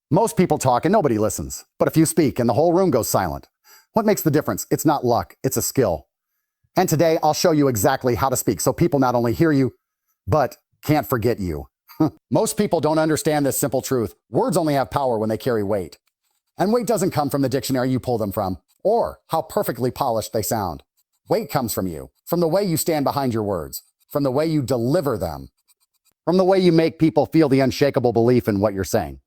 Most people talk and nobody listens. But if you speak and the whole room goes silent, what makes the difference? It's not luck, it's a skill. And today I'll show you exactly how to speak so people not only hear you, but can't forget you. Most people don't understand this simple truth. Words only have power when they carry weight. And weight doesn't come from the dictionary you pull them from, or how perfectly polished they sound. Weight comes from you, from the way you stand behind your words, from the way you deliver them, from the way you make people feel the unshakable belief in what you're saying.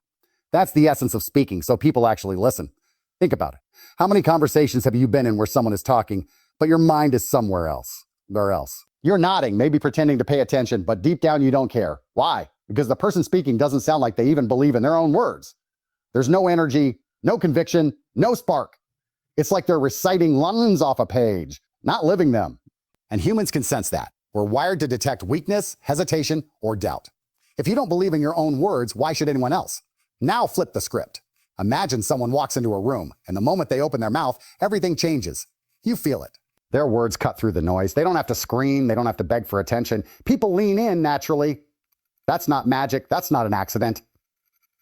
That's the essence of speaking, so people actually listen. Think about it. How many conversations have you been in where someone is talking, but your mind is somewhere else? Where else? You're nodding, maybe pretending to pay attention, but deep down you don't care. Why? Because the person speaking doesn't sound like they even believe in their own words. There's no energy, no conviction, no spark. It's like they're reciting lines off a page, not living them. And humans can sense that. We're wired to detect weakness, hesitation, or doubt. If you don't believe in your own words, why should anyone else? Now flip the script. Imagine someone walks into a room, and the moment they open their mouth, everything changes. You feel it. Their words cut through the noise. They don't have to scream. They don't have to beg for attention. People lean in naturally. That's not magic. That's not an accident.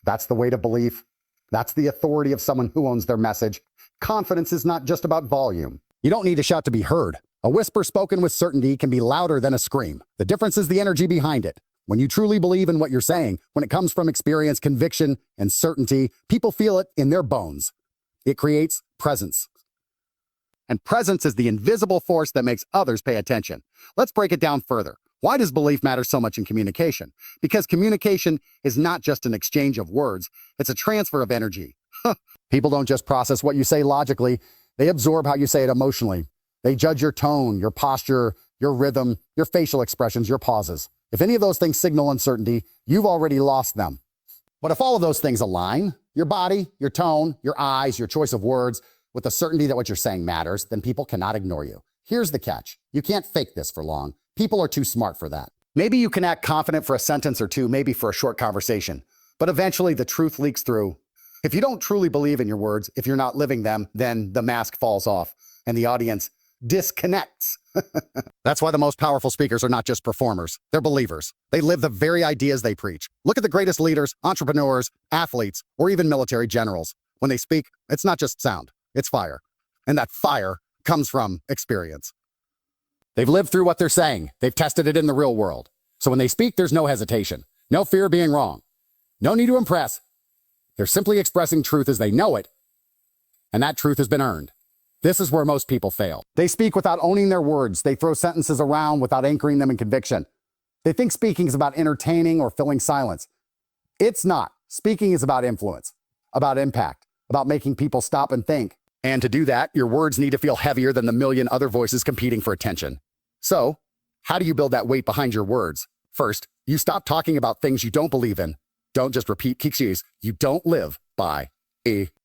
That's the weight of belief. That's the authority of someone who owns their message. Confidence is not just about volume. You don't need to shout to be heard. A whisper spoken with certainty can be louder than a scream. The difference is the energy behind it. When you truly believe in what you're saying, when it comes from experience, conviction, and certainty, people feel it in their bones. It creates presence. And presence is the invisible force that makes others pay attention. Let's break it down further. Why does belief matter so much in communication? Because communication is not just an exchange of words, it's a transfer of energy. People don't just process what you say logically, they absorb how you say it emotionally. They judge your tone, your posture, your rhythm, your facial expressions, your pauses. If any of those things signal uncertainty, you've already lost them. But if all of those things align, your body, your tone, your eyes, your choice of words, with the certainty that what you're saying matters, then people cannot ignore you. Here's the catch. You can't fake this for long. People are too smart for that. Maybe you can act confident for a sentence or two, maybe for a short conversation, but eventually the truth leaks through. If you don't truly believe in your words, if you're not living them, then the mask falls off and the audience disconnects. That's why the most powerful speakers are not just performers. They're believers. They live the very ideas they preach. Look at the greatest leaders, entrepreneurs, athletes, or even military generals. When they speak, it's not just sound, it's fire. And that fire comes from experience. They've lived through what they're saying. They've tested it in the real world. So when they speak, there's no hesitation, no fear of being wrong, no need to impress. They're simply expressing truth as they know it, and that truth has been earned. This is where most people fail. They speak without owning their words. They throw sentences around without anchoring them in conviction. They think speaking is about entertaining or filling silence. It's not. Speaking is about influence, about impact, about making people stop and think. And to do that, your words need to feel heavier than the million other voices competing for attention. So, how do you build that weight behind your words? First, you stop talking about things you don't believe in. Don't just repeat clichés you don't live by.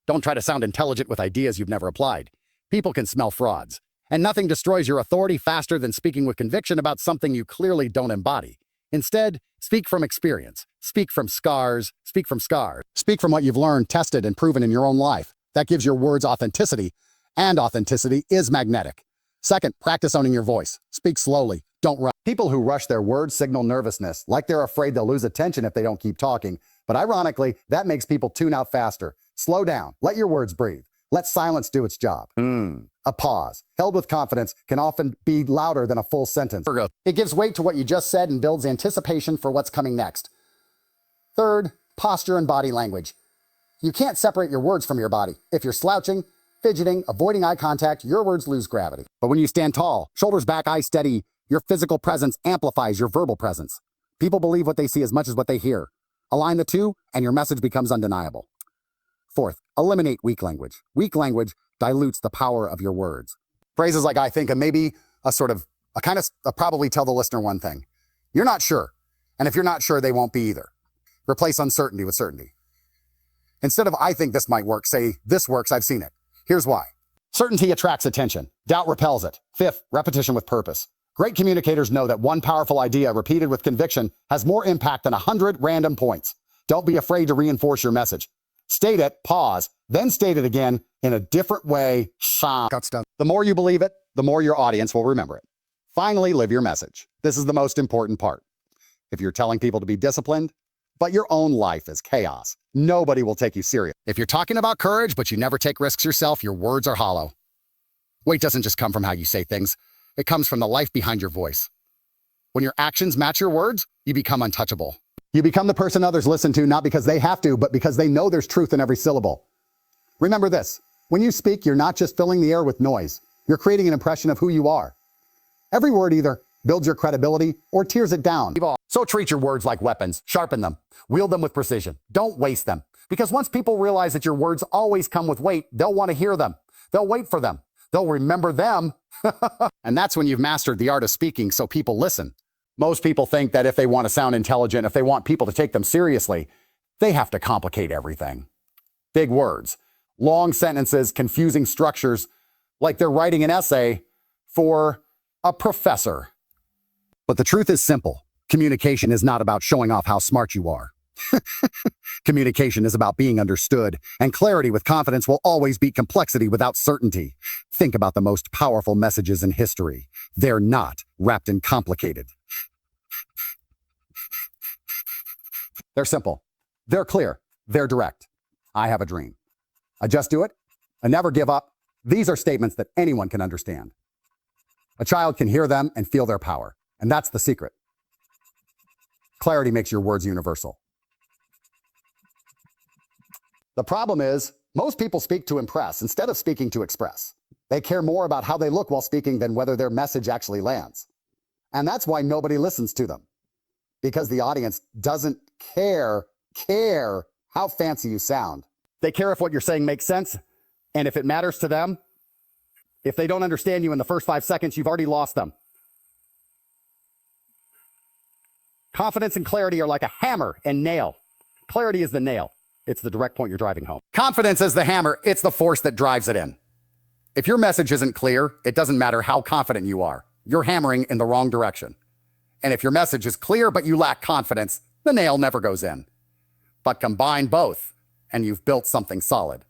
Don't try to sound intelligent with ideas you've never applied. People can smell frauds. And nothing destroys your authority faster than speaking with conviction about something you clearly don't embody. Instead, speak from experience. Speak from scars. Speak from scars. Speak from what you've learned, tested, and proven in your own life. That gives your words authenticity, and authenticity is magnetic. Second, practice owning your voice. Speak slowly. Don't rush. People who rush their words signal nervousness, like they're afraid they'll lose attention if they don't keep talking. But ironically, that makes people tune out faster. Slow down. Let your words breathe. Let silence do its job. A pause, held with confidence, can often be louder than a full sentence. It gives weight to what you just said and builds anticipation for what's coming next. Third, posture and body language. You can't separate your words from your body. If you're slouching, fidgeting, avoiding eye contact, your words lose gravity. But when you stand tall, shoulders back, eyes steady, your physical presence amplifies your verbal presence. People believe what they see as much as what they hear. Align the two, and your message becomes undeniable. Fourth, eliminate weak language. Weak language dilutes the power of your words. Phrases like I think and maybe probably tell the listener one thing. You're not sure. And if you're not sure, they won't be either. Replace uncertainty with certainty. Instead of I think this might work, say this works, I've seen it. Here's why. Certainty attracts attention. Doubt repels it. Fifth, repetition with purpose. Great communicators know that one powerful idea repeated with conviction has more impact than 100 random points. Don't be afraid to reinforce your message. State it, pause, then state it again in a different way. The more you believe it, the more your audience will remember it. Finally, live your message. This is the most important part. If you're telling people to be disciplined, but your own life is chaos. Nobody will take you serious. If you're talking about courage, but you never take risks yourself, your words are hollow. Weight doesn't just come from how you say things. It comes from the life behind your voice. When your actions match your words, you become untouchable. You become the person others listen to, not because they have to, but because they know there's truth in every syllable. Remember this, when you speak, you're not just filling the air with noise. You're creating an impression of who you are. Every word either builds your credibility or tears it down. So treat your words like weapons, sharpen them, wield them with precision. Don't waste them. Because once people realize that your words always come with weight, they'll want to hear them. They'll wait for them. They'll remember them. And that's when you've mastered the art of speaking so people listen. Most people think that if they want to sound intelligent, if they want people to take them seriously, they have to complicate everything. Big words, long sentences, confusing structures, like they're writing an essay for a professor. But the truth is simple. Communication is not about showing off how smart you are. Communication is about being understood, and clarity with confidence will always beat complexity without certainty. Think about the most powerful messages in history. They're not wrapped in complicated. They're simple. They're clear. They're direct. I have a dream. I just do it. I never give up. These are statements that anyone can understand. A child can hear them and feel their power. And that's the secret. Clarity makes your words universal. The problem is, most people speak to impress instead of speaking to express. They care more about how they look while speaking than whether their message actually lands. And that's why nobody listens to them. Because the audience doesn't care how fancy you sound. They care if what you're saying makes sense, and if it matters to them. If they don't understand you in the first 5 seconds, you've already lost them. Confidence and clarity are like a hammer and nail. Clarity is the nail. It's the direct point you're driving home. Confidence is the hammer. It's the force that drives it in. If your message isn't clear, it doesn't matter how confident you are. You're hammering in the wrong direction. And if your message is clear but you lack confidence, the nail never goes in. But combine both, and you've built something solid.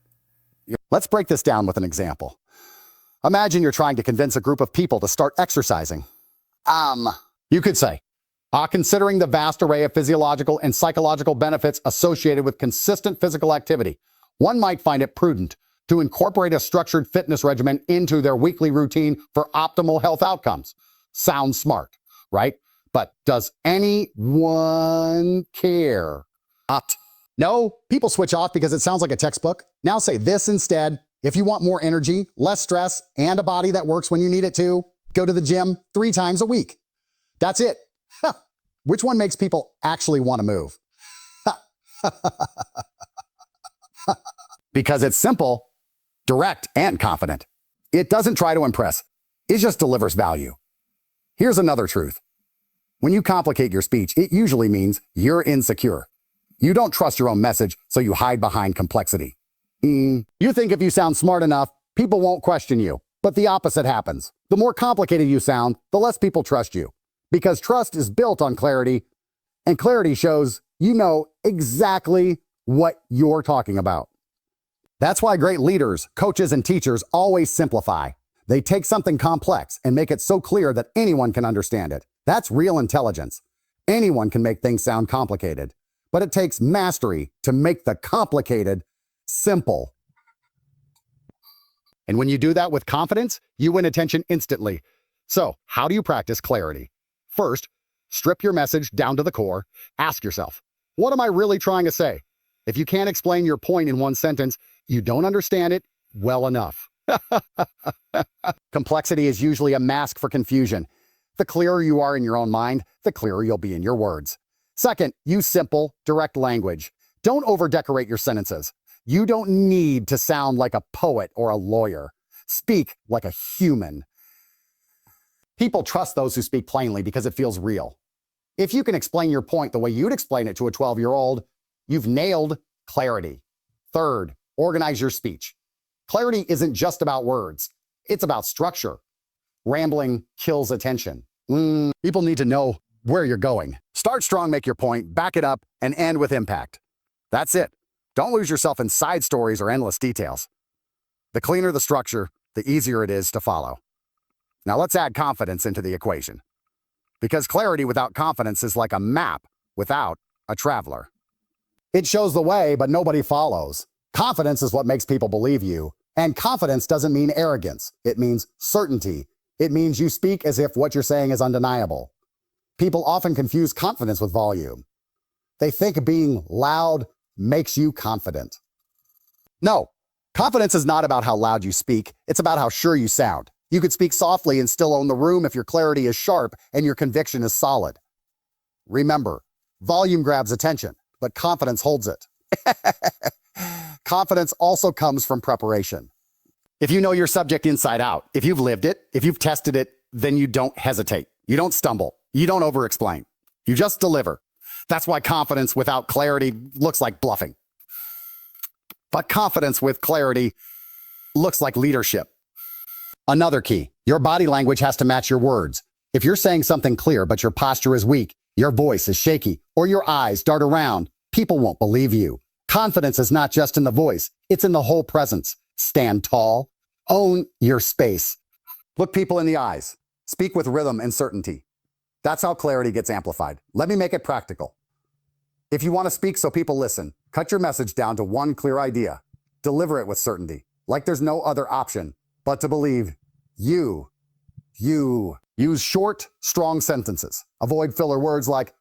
Let's break this down with an example. Imagine you're trying to convince a group of people to start exercising. You could say, considering the vast array of physiological and psychological benefits associated with consistent physical activity, one might find it prudent to incorporate a structured fitness regimen into their weekly routine for optimal health outcomes. Sounds smart, right? But does anyone care? No, people switch off because it sounds like a textbook. Now say this instead. If you want more energy, less stress, and a body that works when you need it to, go to the gym 3 times a week. That's it. Which one makes people actually want to move? Because it's simple, direct, and confident. It doesn't try to impress. It just delivers value. Here's another truth. When you complicate your speech, it usually means you're insecure. You don't trust your own message, so you hide behind complexity. You think if you sound smart enough, people won't question you. But the opposite happens. The more complicated you sound, the less people trust you. Because trust is built on clarity, and clarity shows you know exactly what you're talking about. That's why great leaders, coaches, and teachers always simplify. They take something complex and make it so clear that anyone can understand it. That's real intelligence. Anyone can make things sound complicated, but it takes mastery to make the complicated simple. And when you do that with confidence, you win attention instantly. So, how do you practice clarity? First, strip your message down to the core. Ask yourself, what am I really trying to say? If you can't explain your point in one sentence, you don't understand it well enough. Complexity is usually a mask for confusion. The clearer you are in your own mind, the clearer you'll be in your words. Second, use simple, direct language. Don't over-decorate your sentences. You don't need to sound like a poet or a lawyer. Speak like a human. People trust those who speak plainly because it feels real. If you can explain your point the way you'd explain it to a 12-year-old, you've nailed clarity. Third, organize your speech. Clarity isn't just about words. It's about structure. Rambling kills attention. People need to know where you're going. Start strong, make your point, back it up, and end with impact. That's it. Don't lose yourself in side stories or endless details. The cleaner the structure, the easier it is to follow. Now let's add confidence into the equation. Because clarity without confidence is like a map without a traveler. It shows the way, but nobody follows. Confidence is what makes people believe you. And confidence doesn't mean arrogance. It means certainty. It means you speak as if what you're saying is undeniable. People often confuse confidence with volume. They think being loud makes you confident. No, confidence is not about how loud you speak. It's about how sure you sound. You could speak softly and still own the room if your clarity is sharp and your conviction is solid. Remember, volume grabs attention, but confidence holds it. Confidence also comes from preparation. If you know your subject inside out, if you've lived it, if you've tested it, then you don't hesitate. You don't stumble. You don't over-explain. You just deliver. That's why confidence without clarity looks like bluffing. But confidence with clarity looks like leadership. Another key, your body language has to match your words. If you're saying something clear, but your posture is weak, your voice is shaky, or your eyes dart around, people won't believe you. Confidence is not just in the voice, it's in the whole presence. Stand tall. Own your space. Look people in the eyes. Speak with rhythm and certainty. That's how clarity gets amplified. Let me make it practical. If you want to speak so people listen, cut your message down to one clear idea. Deliver it with certainty, like there's no other option but to believe you. Use short, strong sentences. Avoid filler words like,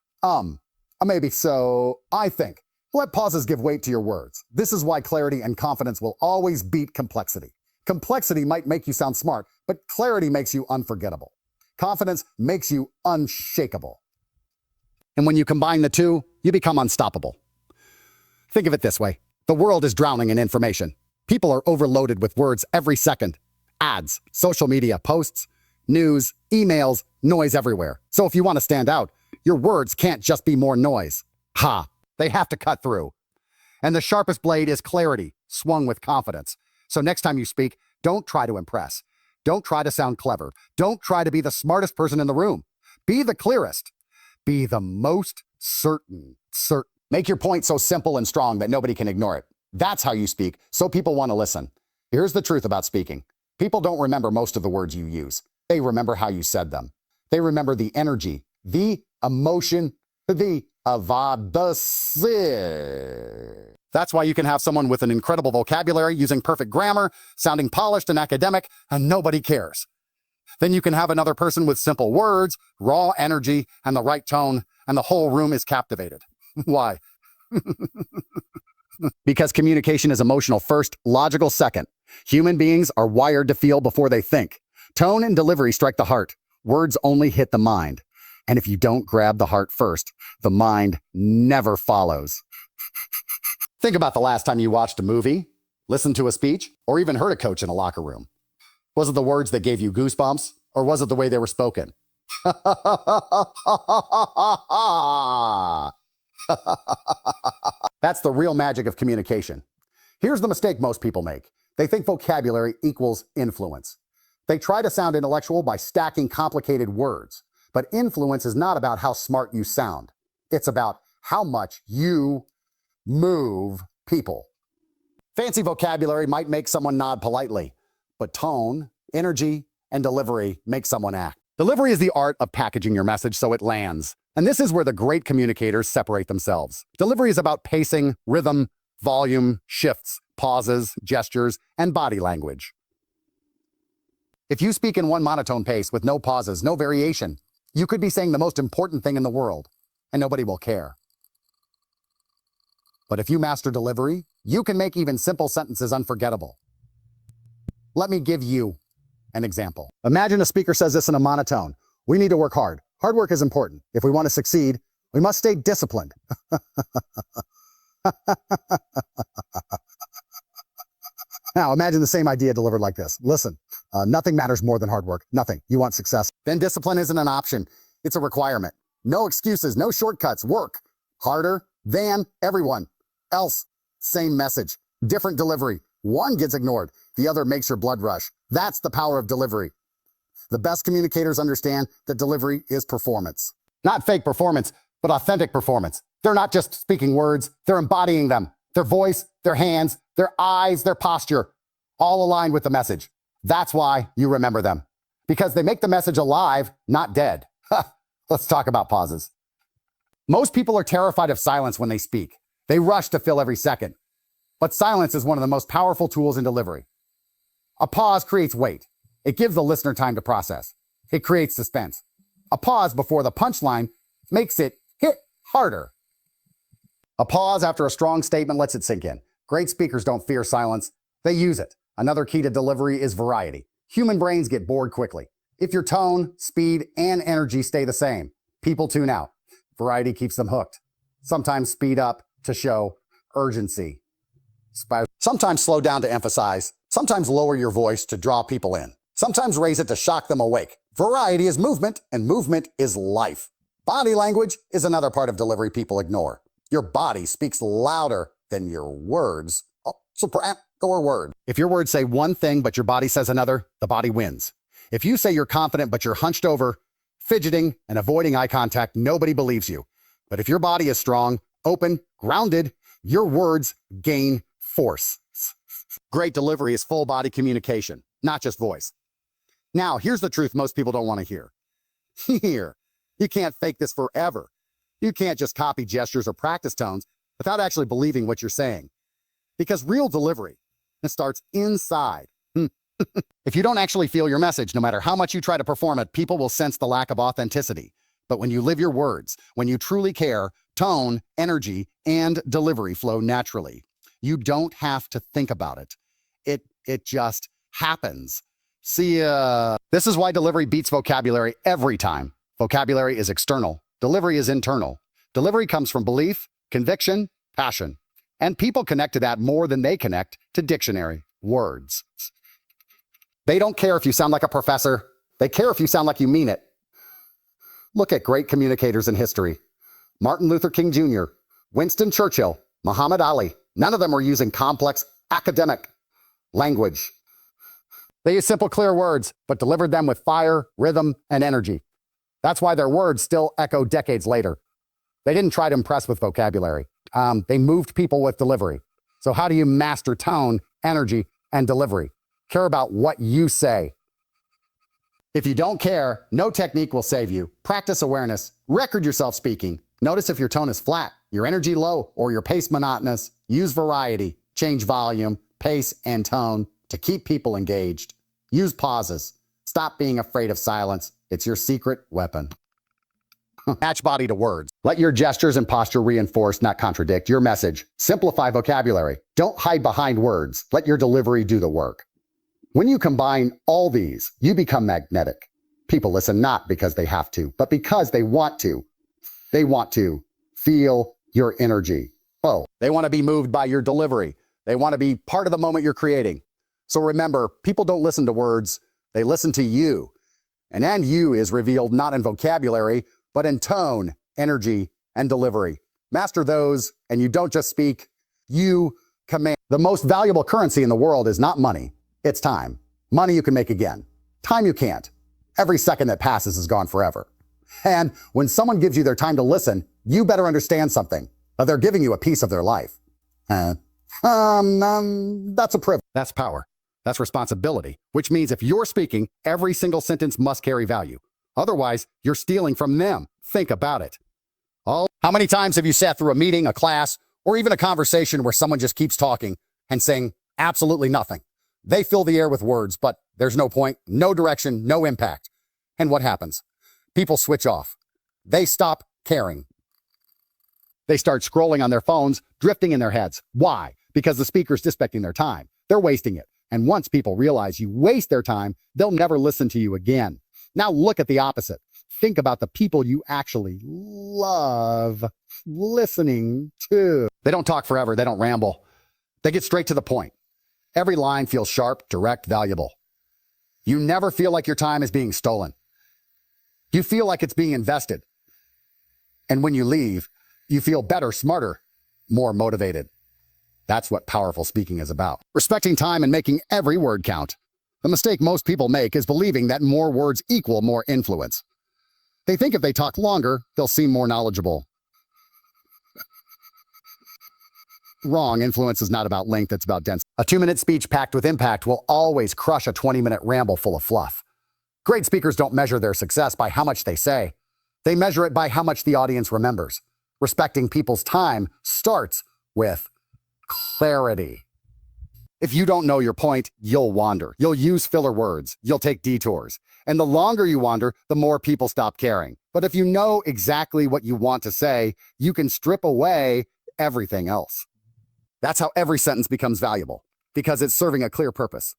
maybe so, I think. Let pauses give weight to your words. This is why clarity and confidence will always beat complexity. Complexity might make you sound smart, but clarity makes you unforgettable. Confidence makes you unshakable. And when you combine the two, you become unstoppable. Think of it this way. The world is drowning in information. People are overloaded with words every second. Ads, social media, posts, news, emails, noise everywhere. So if you want to stand out, your words can't just be more noise. They have to cut through. And the sharpest blade is clarity, swung with confidence. So next time you speak, don't try to impress. Don't try to sound clever. Don't try to be the smartest person in the room. Be the clearest. Be the most certain. Make your point so simple and strong that nobody can ignore it. That's how you speak, so people want to listen. Here's the truth about speaking. People don't remember most of the words you use. They remember how you said them. They remember the energy, the emotion, the avadasi. That's why you can have someone with an incredible vocabulary, using perfect grammar, sounding polished and academic, and nobody cares. Then you can have another person with simple words, raw energy, and the right tone, and the whole room is captivated. Why? Because communication is emotional first, logical second. Human beings are wired to feel before they think. Tone and delivery strike the heart. Words only hit the mind. And if you don't grab the heart first, the mind never follows. Think about the last time you watched a movie, listened to a speech, or even heard a coach in a locker room. Was it the words that gave you goosebumps, or was it the way they were spoken? That's the real magic of communication. Here's the mistake most people make. They think vocabulary equals influence. They try to sound intellectual by stacking complicated words. But influence is not about how smart you sound. It's about how much you move people. Fancy vocabulary might make someone nod politely, but tone, energy, and delivery make someone act. Delivery is the art of packaging your message so it lands. And this is where the great communicators separate themselves. Delivery is about pacing, rhythm, volume, shifts, pauses, gestures, and body language. If you speak in one monotone pace with no pauses, no variation, you could be saying the most important thing in the world, and nobody will care. But if you master delivery, you can make even simple sentences unforgettable. Let me give you an example. Imagine a speaker says this in a monotone. We need to work hard. Hard work is important. If we want to succeed, we must stay disciplined. Now, imagine the same idea delivered like this. Listen, nothing matters more than hard work. Nothing. You want success. Then discipline isn't an option. It's a requirement. No excuses, no shortcuts. Work harder than everyone else. Same message, different delivery. One gets ignored. The other makes your blood rush. That's the power of delivery. The best communicators understand that delivery is performance. Not fake performance, but authentic performance. They're not just speaking words, they're embodying them. Their voice, their hands, their eyes, their posture, all aligned with the message. That's why you remember them. Because they make the message alive, not dead. Let's talk about pauses. Most people are terrified of silence when they speak. They rush to fill every second. But silence is one of the most powerful tools in delivery. A pause creates weight. It gives the listener time to process. It creates suspense. A pause before the punchline makes it hit harder. A pause after a strong statement lets it sink in. Great speakers don't fear silence. They use it. Another key to delivery is variety. Human brains get bored quickly. If your tone, speed, and energy stay the same, people tune out. Variety keeps them hooked. Sometimes speed up to show urgency. Sometimes slow down to emphasize. Sometimes lower your voice to draw people in. Sometimes raise it to shock them awake. Variety is movement, and movement is life. Body language is another part of delivery people ignore. Your body speaks louder than your words. Or word. If your words say one thing but your body says another, the body wins. If you say you're confident but you're hunched over, fidgeting, and avoiding eye contact, nobody believes you. But if your body is strong, open, grounded, your words gain force. Great delivery is full body communication, not just voice. Now, here's the truth most people don't want to hear. Here, you can't fake this forever. You can't just copy gestures or practice tones without actually believing what you're saying. Because real delivery, it starts inside. If you don't actually feel your message, no matter how much you try to perform it, people will sense the lack of authenticity. But when you live your words, when you truly care, tone, energy, and delivery flow naturally. You don't have to think about it. It just happens. See, this is why delivery beats vocabulary every time. Vocabulary is external. Delivery is internal. Delivery comes from belief, conviction, passion. And people connect to that more than they connect to dictionary words. They don't care if you sound like a professor. They care if you sound like you mean it. Look at great communicators in history. Martin Luther King Jr., Winston Churchill, Muhammad Ali. None of them were using complex academic language. They used simple, clear words, but delivered them with fire, rhythm, and energy. That's why their words still echo decades later. They didn't try to impress with vocabulary. They moved people with delivery. So how do you master tone, energy, and delivery? Care about what you say. If you don't care, no technique will save you. Practice awareness. Record yourself speaking. Notice if your tone is flat, your energy low, or your pace monotonous. Use variety. Change volume, pace, and tone to keep people engaged. Use pauses. Stop being afraid of silence. It's your secret weapon. Match body to words. Let your gestures and posture reinforce, not contradict, your message. Simplify vocabulary. Don't hide behind words. Let your delivery do the work. When you combine all these, you become magnetic. People listen not because they have to, but because they want to. They want to feel your energy. Oh, they want to be moved by your delivery. They want to be part of the moment you're creating. So remember, people don't listen to words. They listen to you. And you is revealed not in vocabulary, but in tone, energy, and delivery. Master those, and you don't just speak, you command. The most valuable currency in the world is not money, it's time. Money you can make again. Time you can't. Every second that passes is gone forever. And when someone gives you their time to listen, you better understand something. They're giving you a piece of their life. That's a privilege. That's power. That's responsibility, which means if you're speaking, every single sentence must carry value. Otherwise, you're stealing from them. Think about it. How many times have you sat through a meeting, a class, or even a conversation where someone just keeps talking and saying absolutely nothing? They fill the air with words, but there's no point, no direction, no impact. And what happens? People switch off. They stop caring. They start scrolling on their phones, drifting in their heads. Why? Because the speaker's disrespecting their time. They're wasting it. And once people realize you waste their time, they'll never listen to you again. Now look at the opposite. Think about the people you actually love listening to. They don't talk forever. They don't ramble. They get straight to the point. Every line feels sharp, direct, valuable. You never feel like your time is being stolen. You feel like it's being invested. And when you leave, you feel better, smarter, more motivated. That's what powerful speaking is about. Respecting time and making every word count. The mistake most people make is believing that more words equal more influence. They think if they talk longer, they'll seem more knowledgeable. Wrong. Influence is not about length, it's about density. A 2-minute speech packed with impact will always crush a 20-minute ramble full of fluff. Great speakers don't measure their success by how much they say. They measure it by how much the audience remembers. Respecting people's time starts with clarity. If you don't know your point, you'll wander. You'll use filler words. You'll take detours. And the longer you wander, the more people stop caring. But if you know exactly what you want to say, you can strip away everything else. That's how every sentence becomes valuable, because it's serving a clear purpose.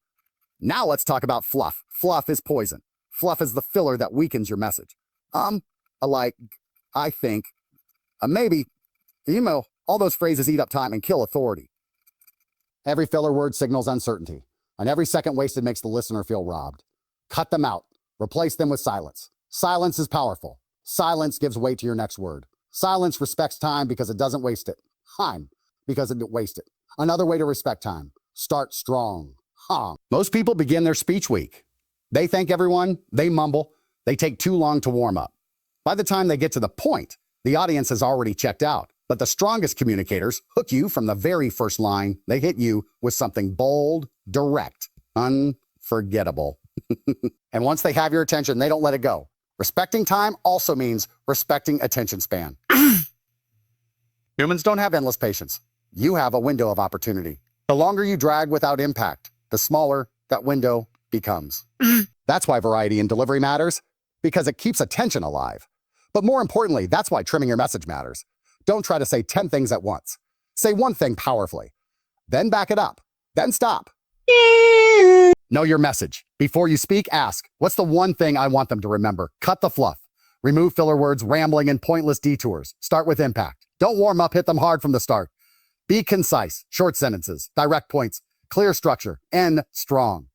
Now let's talk about fluff. Fluff is poison. Fluff is the filler that weakens your message. Like, I think, maybe, all those phrases eat up time and kill authority. Every filler word signals uncertainty, and every second wasted makes the listener feel robbed. Cut them out. Replace them with silence. Silence is powerful. Silence gives weight to your next word. Silence respects time because it doesn't waste it. Time because it didn't waste it. Another way to respect time. Start strong. Most people begin their speech weak. They thank everyone, they mumble, they take too long to warm up. By the time they get to the point, the audience has already checked out. But the strongest communicators hook you from the very first line. They hit you with something bold, direct, unforgettable. And once they have your attention, they don't let it go. Respecting time also means respecting attention span. Humans don't have endless patience. You have a window of opportunity. The longer you drag without impact, the smaller that window becomes. That's why variety in delivery matters, because it keeps attention alive. But more importantly, that's why trimming your message matters. Don't try to say 10 things at once. Say one thing powerfully, then back it up, then stop. Know your message. Before you speak, ask, what's the one thing I want them to remember? Cut the fluff. Remove filler words, rambling, and pointless detours. Start with impact. Don't warm up, hit them hard from the start. Be concise, short sentences, direct points, clear structure, end strong.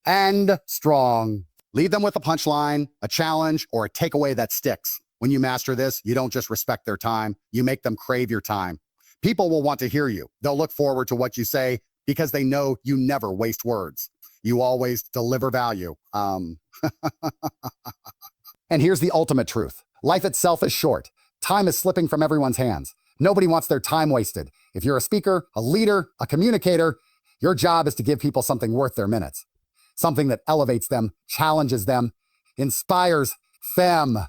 And strong. Lead them with a punchline, a challenge, or a takeaway that sticks. When you master this, you don't just respect their time, you make them crave your time. People will want to hear you. They'll look forward to what you say because they know you never waste words. You always deliver value. And here's the ultimate truth. Life itself is short. Time is slipping from everyone's hands. Nobody wants their time wasted. If you're a speaker, a leader, a communicator, your job is to give people something worth their minutes. Something that elevates them, challenges them, inspires them.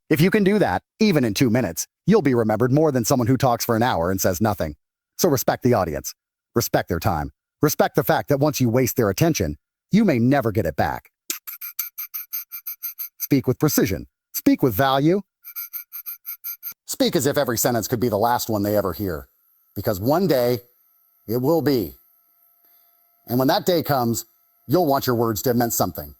If you can do that, even in 2 minutes, you'll be remembered more than someone who talks for an hour and says nothing. So respect the audience. Respect their time. Respect the fact that once you waste their attention, you may never get it back. Speak with precision. Speak with value. Speak as if every sentence could be the last one they ever hear. Because one day, it will be. And when that day comes, you'll want your words to have meant something.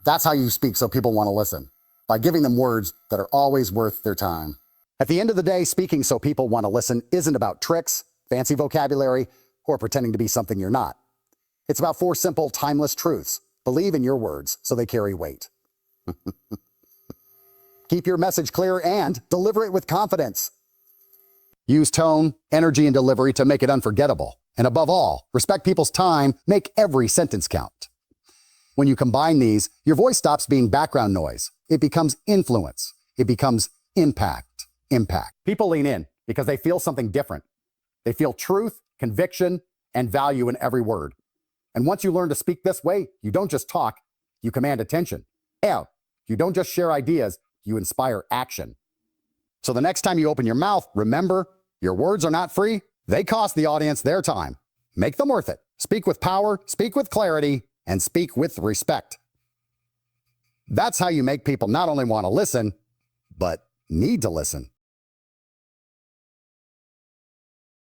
That's how you speak so people want to listen. By giving them words that are always worth their time. At the end of the day, speaking so people want to listen isn't about tricks, fancy vocabulary, or pretending to be something you're not. It's about 4 simple, timeless truths. Believe in your words so they carry weight. Keep your message clear and deliver it with confidence. Use tone, energy, and delivery to make it unforgettable. And above all, respect people's time, make every sentence count. When you combine these, your voice stops being background noise. It becomes influence. It becomes impact. People lean in because they feel something different. They feel truth, conviction, and value in every word. And once you learn to speak this way, you don't just talk, you command attention. You don't just share ideas, you inspire action. So the next time you open your mouth, remember, your words are not free. They cost the audience their time. Make them worth it. Speak with power, speak with clarity, and speak with respect. That's how you make people not only want to listen, but need to listen.